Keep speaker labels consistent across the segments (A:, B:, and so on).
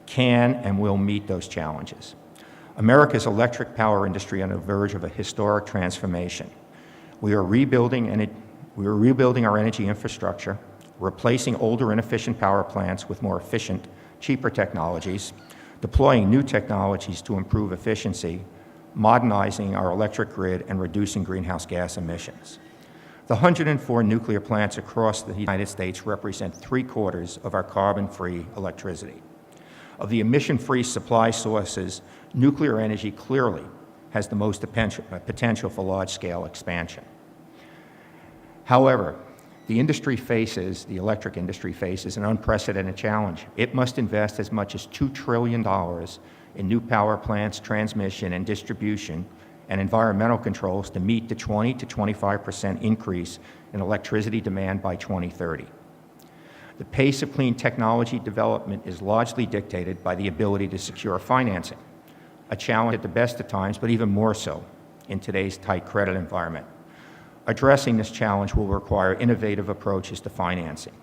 A: can and will meet those challenges. America's electric power industry on the verge of a historic transformation. We are rebuilding our energy infrastructure, replacing older inefficient power plants with more efficient, cheaper technologies, deploying new technologies to improve efficiency, modernizing our electric grid, and reducing greenhouse gas emissions. The 104 nuclear plants across the United States represent 3/4 of our carbon-free electricity. Of the emission-free supply sources, nuclear energy clearly has the most potential for large-scale expansion. However, the electric industry faces an unprecedented challenge. It must invest as much as $2 trillion in new power plants, transmission and distribution, and environmental controls to meet the 20 to 25% increase in electricity demand by 2030. The pace of clean technology development is largely dictated by the ability to secure financing, a challenge at the best of times, but even more so in today's tight credit environment. Addressing this challenge will require innovative approaches to financing.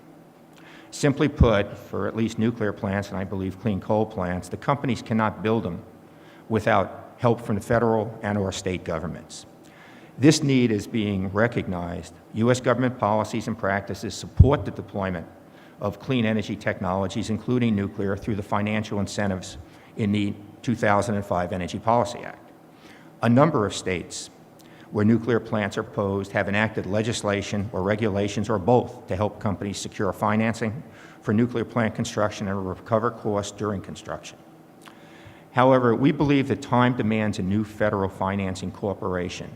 A: Simply put, for at least nuclear plants, and I believe clean coal plants, the companies cannot build them without help from the federal and/or state governments. This need is being recognized. U.S. government policies and practices support the deployment of clean energy technologies, including nuclear, through the financial incentives in the 2005 Energy Policy Act. A number of states where nuclear plants are proposed have enacted legislation or regulations or both to help companies secure financing for nuclear plant construction and recover costs during construction. However, we believe that time demands a new federal financing corporation.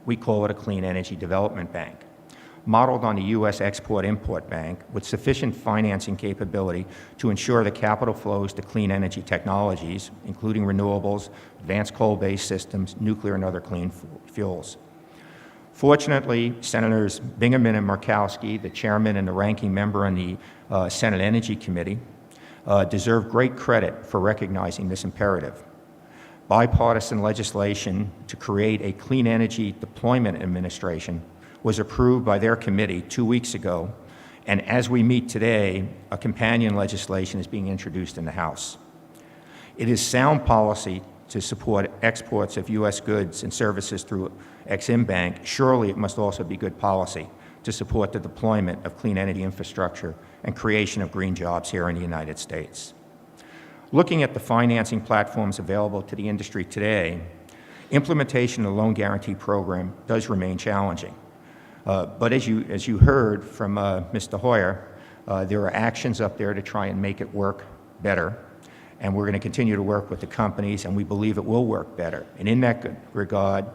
A: We call it a Clean Energy Development Bank, modeled on the U.S. Export-Import Bank with sufficient financing capability to ensure the capital flows to clean energy technologies, including renewables, advanced coal-based systems, nuclear, and other clean fuels. Fortunately, Senators Bingaman and Murkowski, the chairman and the ranking member on the Senate Energy Committee, deserve great credit for recognizing this imperative. Bipartisan legislation to create a Clean Energy Deployment Administration was approved by their committee 2 weeks ago, and as we meet today, a companion legislation is being introduced in the House. It is sound policy to support exports of U.S. goods and services through Ex-Im Bank. Surely it must also be good policy to support the deployment of clean energy infrastructure and creation of green jobs here in the United States. Looking at the financing platforms available to the industry today, implementation of the loan guarantee program does remain challenging. But as you heard from Mr. Hoyer, there are actions up there to try and make it work better, and we're going to continue to work with the companies, and we believe it will work better. And in that regard,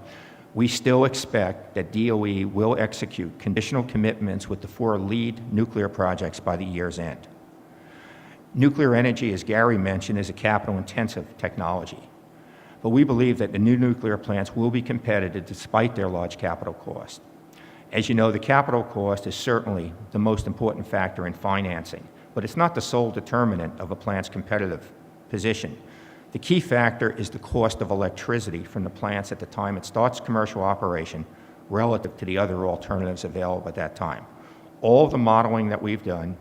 A: we still expect that DOE will execute conditional commitments with the 4 lead nuclear projects by the year's end. Nuclear energy, as Gary mentioned, is a capital-intensive technology, but we believe that the new nuclear plants will be competitive despite their large capital cost. As you know, the capital cost is certainly the most important factor in financing, but it's not the sole determinant of a plant's competitive position. The key factor is the cost of electricity from the plants at the time it starts commercial operation relative to the other alternatives available at that time. All of the modeling that we've done,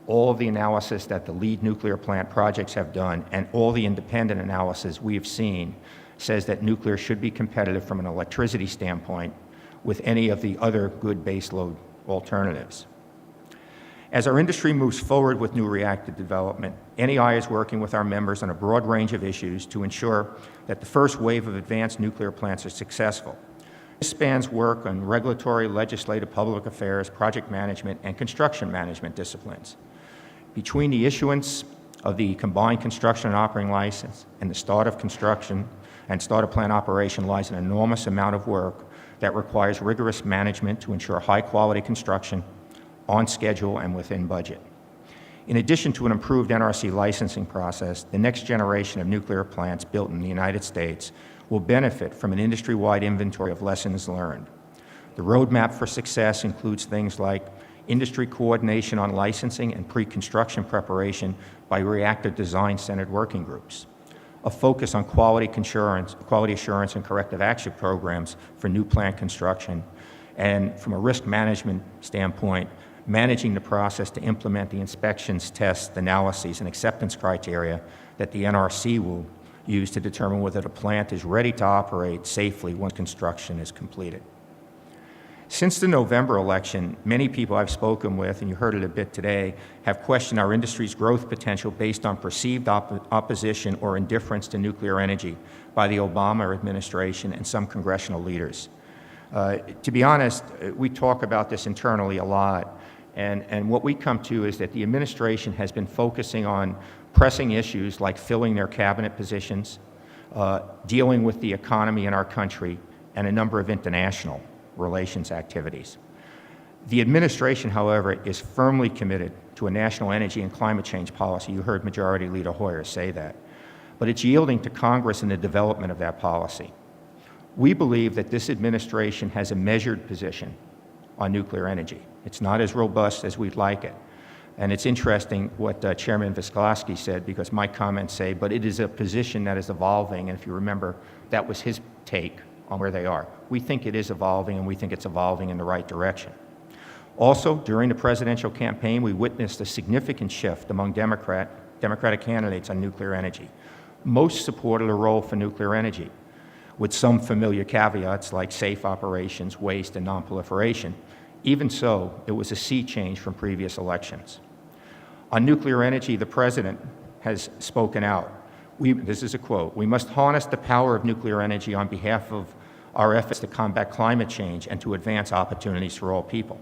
A: all of the analysis that the lead nuclear plant projects have done, and all the independent analysis we have seen says that nuclear should be competitive from an electricity standpoint with any of the other good baseload alternatives. As our industry moves forward with new reactor development, NEI is working with our members on a broad range of issues to ensure that the first wave of advanced nuclear plants are successful. This spans work on regulatory, legislative, public affairs, project management, and construction management disciplines. Between the issuance of the combined construction and operating license and the start of construction and start of plant operation lies an enormous amount of work that requires rigorous management to ensure high-quality construction on schedule and within budget. In addition to an improved NRC licensing process, the next generation of nuclear plants built in the United States will benefit from an industry-wide inventory of lessons learned. The roadmap for success includes things like industry coordination on licensing and pre-construction preparation by reactor design-centered working groups, a focus on quality assurance and corrective action programs for new plant construction, and from a risk management standpoint, managing the process to implement the inspections, tests, analyses, and acceptance criteria that the NRC will use to determine whether the plant is ready to operate safely when construction is completed. Since the November election, many people I've spoken with, and you heard it a bit today, have questioned our industry's growth potential based on perceived opposition or indifference to nuclear energy by the Obama administration and some congressional leaders. To be honest, we talk about this internally a lot, and what we come to is that the administration has been focusing on pressing issues like filling their cabinet positions, dealing with the economy in our country, and a number of international relations activities. The administration, however, is firmly committed to a national energy and climate change policy. You heard Majority Leader Hoyer say that. But it's yielding to Congress in the development of that policy. We believe that this administration has a measured position on nuclear energy. It's not as robust as we'd like it. And it's interesting what Chairman Visklaski said, because my comments say, but it is a position that is evolving, and if you remember, that was his take on where they are. We think it is evolving, and we think it's evolving in the right direction. Also, during the presidential campaign, we witnessed a significant shift among Democratic candidates on nuclear energy. Most supported a role for nuclear energy, with some familiar caveats like safe operations, waste, and nonproliferation. Even so, it was a sea change from previous elections. On nuclear energy, the President has spoken out. This is a quote, "We must harness the power of nuclear energy on behalf of our efforts to combat climate change and to advance opportunities for all people."